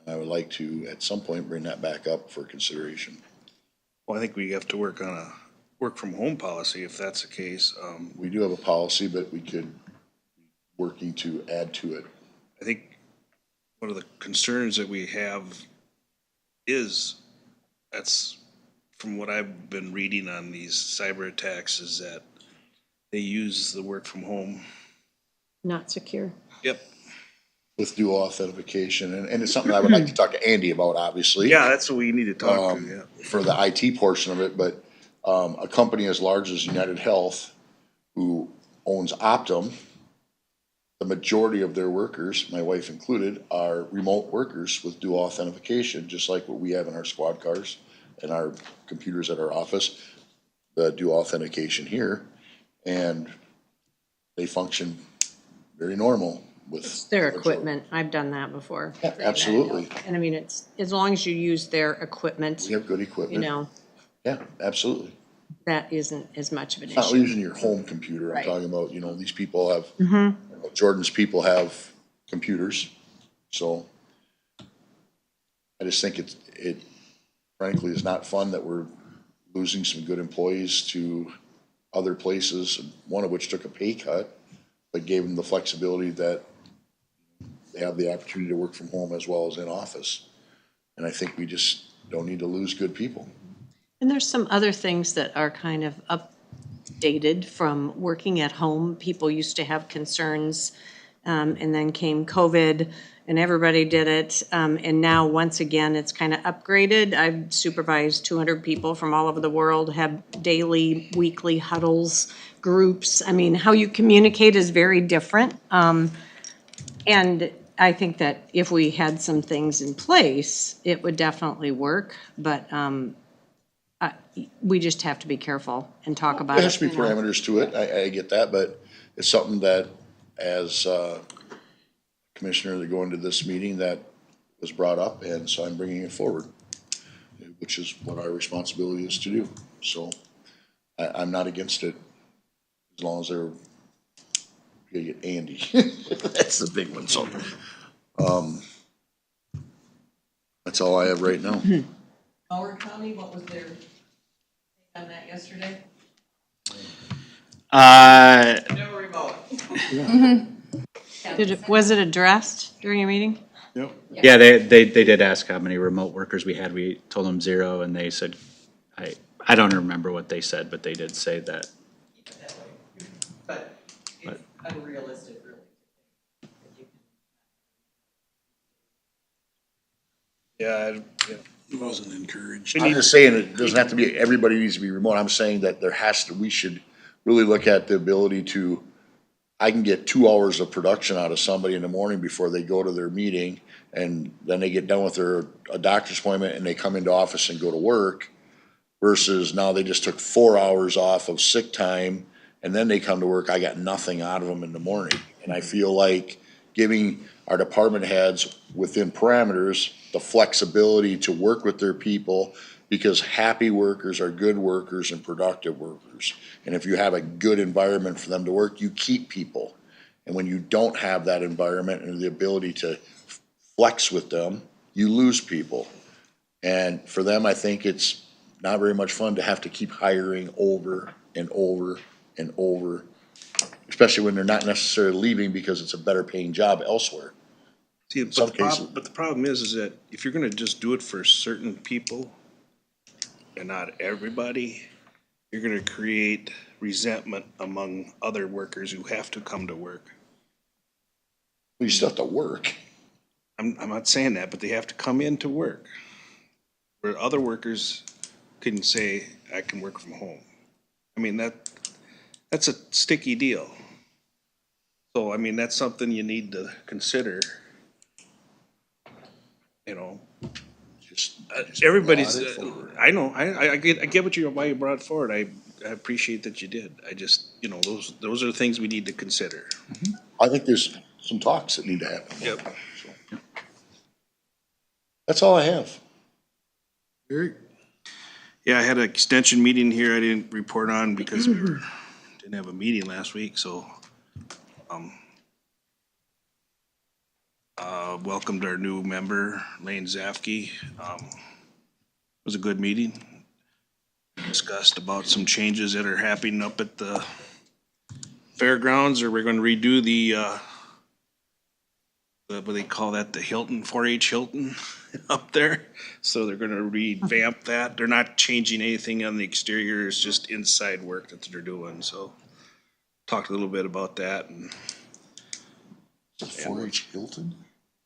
I would like to, at some point, bring that back up for consideration. Well, I think we have to work on a work from home policy if that's the case. We do have a policy, but we could working to add to it. I think one of the concerns that we have is, that's from what I've been reading on these cyber attacks, is that they use the work from home. Not secure. Yep. With dual authentication, and it's something I would like to talk to Andy about, obviously. Yeah, that's what we need to talk to, yeah. For the IT portion of it, but a company as large as United Health, who owns Optum, the majority of their workers, my wife included, are remote workers with dual authentication, just like what we have in our squad cars and our computers at our office, the dual authentication here, and they function very normal with. It's their equipment. I've done that before. Yeah, absolutely. And I mean, it's, as long as you use their equipment, We have good you equipment. know, Yeah, absolutely. that isn't as much of an Not issue. using your home computer, I'm Right. talking about, these people have, Jordan's people have computers, so I just think it frankly is not fun that we're losing some good employees to other places, one of which took a pay cut, but gave them the flexibility that they have the opportunity to work from home as well as in office. And I think we just don't need to lose good people. And there's some other things that are kind of updated from working at home. People used to have concerns, and then came COVID, and everybody did it. And now, once again, it's kind of upgraded. I've supervised 200 people from all over the world, have daily, weekly huddles, groups. I mean, how you communicate is very different. And I think that if we had some things in place, it would definitely work, but we just have to be careful and talk about it. There has to be you know. parameters to it, I get that, but it's something that as commissioner that go into this meeting that was brought up, and so I'm bringing it forward, which is what our responsibility is to do. So I'm not against it, as long as they're, you get Andy. That's the big one, so. That's all I have right now. Howard County, what was their take on that yesterday? No remote. Was it addressed during your meeting? Yep. Yeah, they did ask how many remote workers we had. We told them 0, and they said, I don't remember what they said, but they did say that. But it's unrealistic, really. Yeah, It wasn't encouraged. I'm just saying, it doesn't have to be, everybody needs to be remote. I'm saying that we should really look at the ability to, I can get 2 hours of production out of somebody in the morning before they go to their meeting, and then they get done with a doctor's appointment and they come into office and go to work, versus now they just took 4 hours off of sick time and then they come to work. I got nothing out of them in the morning. And I feel like giving our department heads within parameters the flexibility to work with their people, because happy workers are good workers and productive workers. And if you have a good environment for them to work, you keep people. And when you don't have that environment and the ability to flex with them, you lose people. And for them, I think it's not very much fun to have to keep hiring over and over and over, especially when they're not necessarily leaving because it's a better paying job elsewhere. see, Some cases. but the problem is that if you're gonna just do it for certain people and not everybody, you're gonna create resentment among other workers who have to come to work. You still have to work. I'm not saying that, but they have to come in to work. Where other workers can say, I can work from home. I mean, that's a sticky deal. So, I mean, that's something you need to consider. You know, Just everybody's, brought it forward. I know, I get why you brought it forward. I appreciate that you did. I just, you know, those are things we need to consider. I think there's some talks that need to happen. Yep. That's all I have. Eric? Yeah, I had an extension meeting here I didn't report on because didn't have a meeting last week, so, welcomed our new member, Lane Zafke. It was a good meeting. Discussed about some changes that are happening up at the fairgrounds, or we're gonna redo the what do they call that, the Hilton, 4-H Hilton up there. So they're gonna revamp that. They're not changing anything on the exterior, it's just inside work that they're doing, so. Talked a little bit about that, and 4-H Hilton,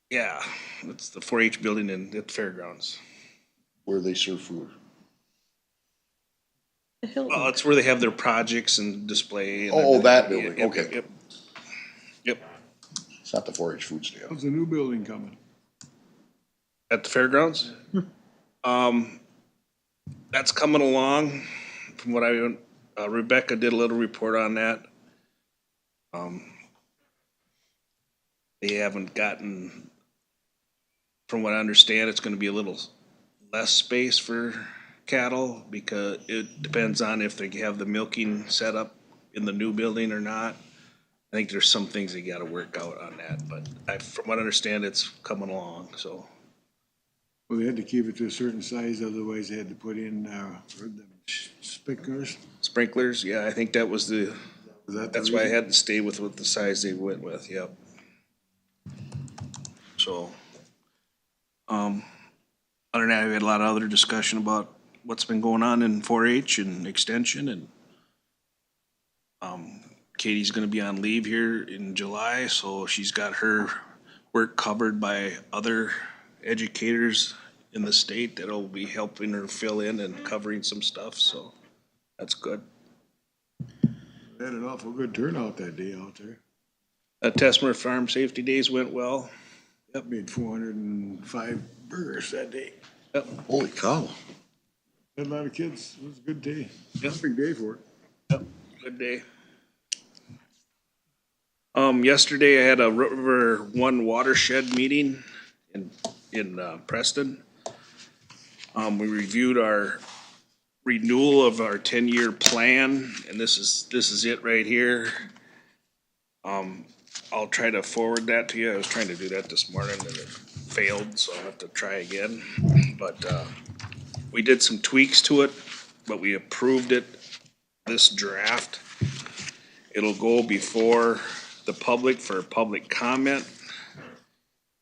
yeah, it's the 4-H building at the fairgrounds. where they serve food. Well, it's where they have their projects and display. And Oh, then- that building, Yep, okay. Yep. Yep, It's not the 4-H food stand. How's the new building coming? at the fairgrounds. That's coming along, from what Rebecca did a little report on that. They haven't gotten, from what I understand, it's gonna be a little less space for cattle, because it depends on if they have the milking set up in the new building or not. I think there's some things they gotta work out on that, but from what I understand, it's coming along, so. Well, they had to keep it to a certain size, otherwise they had to put in, the sprinklers. Sprinklers, yeah, I think that was the, Was that the that's why I reason? had to stay with the size they went with, yep. So, other than that, we had a lot of other discussion about what's been going on in 4-H and extension and Katie's gonna be on leave here in July, so she's got her work covered by other educators in the state that'll be helping her fill in and covering some stuff, so that's good. They had an awful good turnout that day out there. Testmer Farm Safety Days went well. Made 405 burgers that day. Holy cow. Had a lot of kids. It was a good day. Yep. Big day for it. Good day. Yesterday I had a River One watershed meeting in Preston. We reviewed our renewal of our 10-year plan, and this is it right here. I'll try to forward that to you. I was trying to do that this morning and it failed, so I'll have to try again. But, we did some tweaks to it, but we approved it, this draft. It'll go before the public for public comment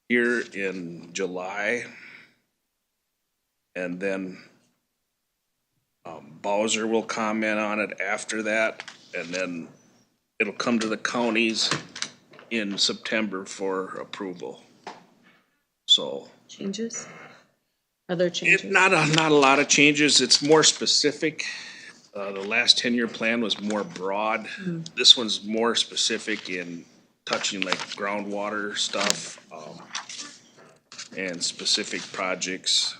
here in July. And then, Bowser will comment on it after that, and then it'll come to the counties in September for approval. So, Changes? Are there changes? not a lot of changes, it's more specific. The last 10-year plan was more broad. This one's more specific in touching like groundwater stuff, and specific projects.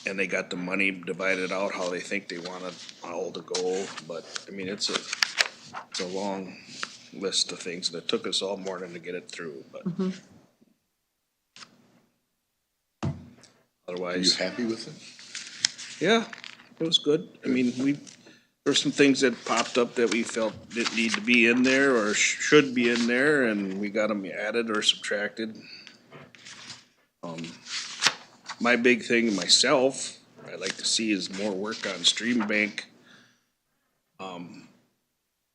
And they got the money divided out how they think they want it all to go, but, I mean, it's a long list of things, and it took us all morning to get it through, but. Are you Otherwise, happy with it? yeah, it was good. I mean, there were some things that popped up that we felt didn't need to be in there or should be in there, and we got them added or subtracted. My big thing myself, I'd like to see is more work on stream bank,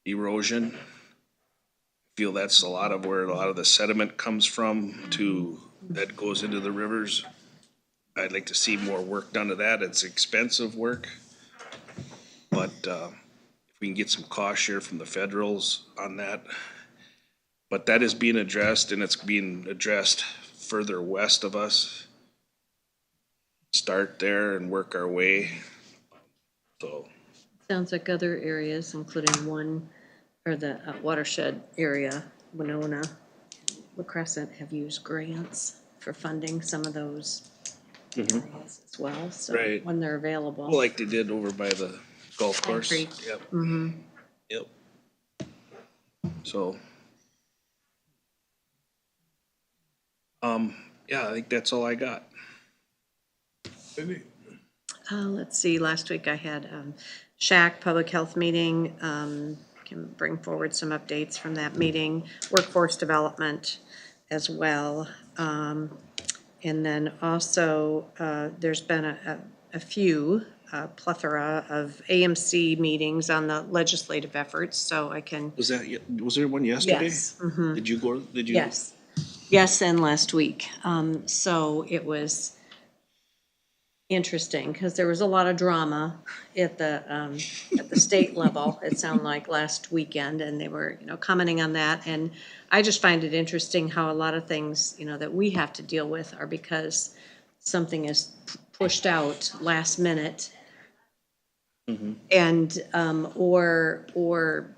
erosion. Feel that's a lot of where a lot of the sediment comes from that goes into the rivers. I'd like to see more work done to that. It's expensive work. But, if we can get some cost share from the federals on that. But that is being addressed, and it's being addressed further west of us. Start there and work our way. So, Sounds like other areas, including the watershed area, Winona, La Crescent, have used grants for funding some of those areas as well, so Right. when they're available. like they did over by the golf course. Creek. Yep. Yep. So. Yeah, I think that's all I got. Cindy? Let's see, last week I had SHAC Public Health Meeting, can bring forward some updates from that meeting, workforce development as well. And then also, there's been a few plethora of AMC meetings on the legislative efforts, so I can. Was there one yesterday? Yes. Did you go, did you? Yes, and last week. So it was interesting, because there was a lot of drama at the state level, it sounded like last weekend, and they were, commenting on that. And I just find it interesting how a lot of things, that we have to deal with are because something is pushed out last minute. And, or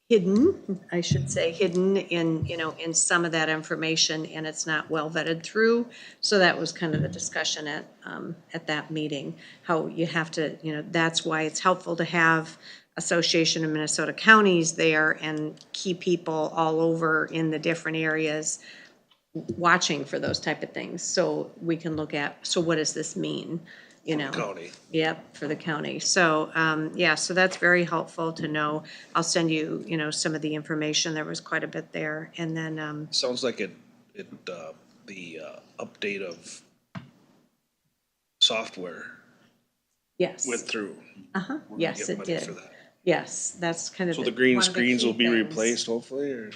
hidden, I should say, hidden in, in some of that information, and it's not well vetted through. So that was kind of the discussion at that meeting, how you have to, that's why it's helpful to have Association of Minnesota Counties there and key people all over in the different areas watching for those type of things. So we can look at, so what does this mean? County. Yep, for the county. So, yeah, so that's very helpful to know. I'll send you, some of the information. There was quite a bit there. And then, Sounds like it the update of software Yes. went through. Uh-huh, We're gonna yes, get it money did. for that. Yes, that's kind of. So the green one of screens key will be things. replaced hopefully, or?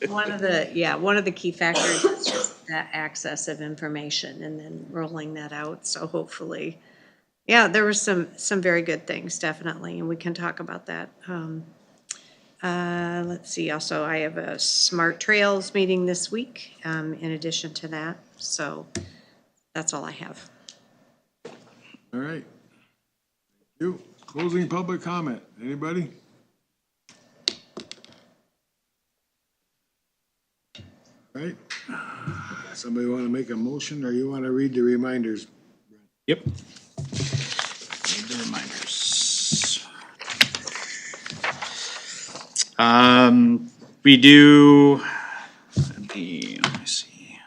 One of the key factors is just that access of information and then rolling that out, so hopefully. Yeah, there were some very good things, definitely, and we can talk about that. Let's see, also, I have a Smart Trails meeting this week, in addition to that, so that's all I have. All right. Thank you. Closing public comment. Anybody? All right. Somebody want to make a motion or you want to read the reminders? Yep. Need the reminders. We do, let me see.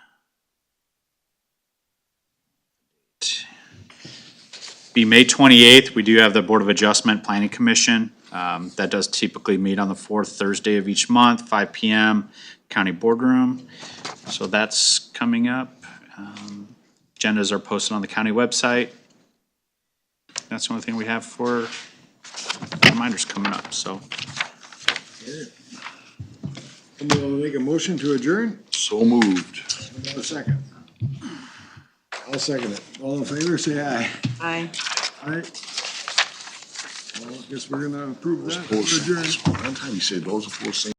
Be May 28th, we do have the Board of Adjustment Planning Commission. That does typically meet on the fourth Thursday of each month, 5 PM, County Boardroom. So that's coming up. Agendas are posted on the county website. That's the only thing we have for reminders coming up, so. Somebody want to make a motion to adjourn? So moved. A second. I'll second it. All in favor, say aye. Aye. Aye. Well, I guess we're gonna approve that. Those Adjourn. four, one time you said those are four same.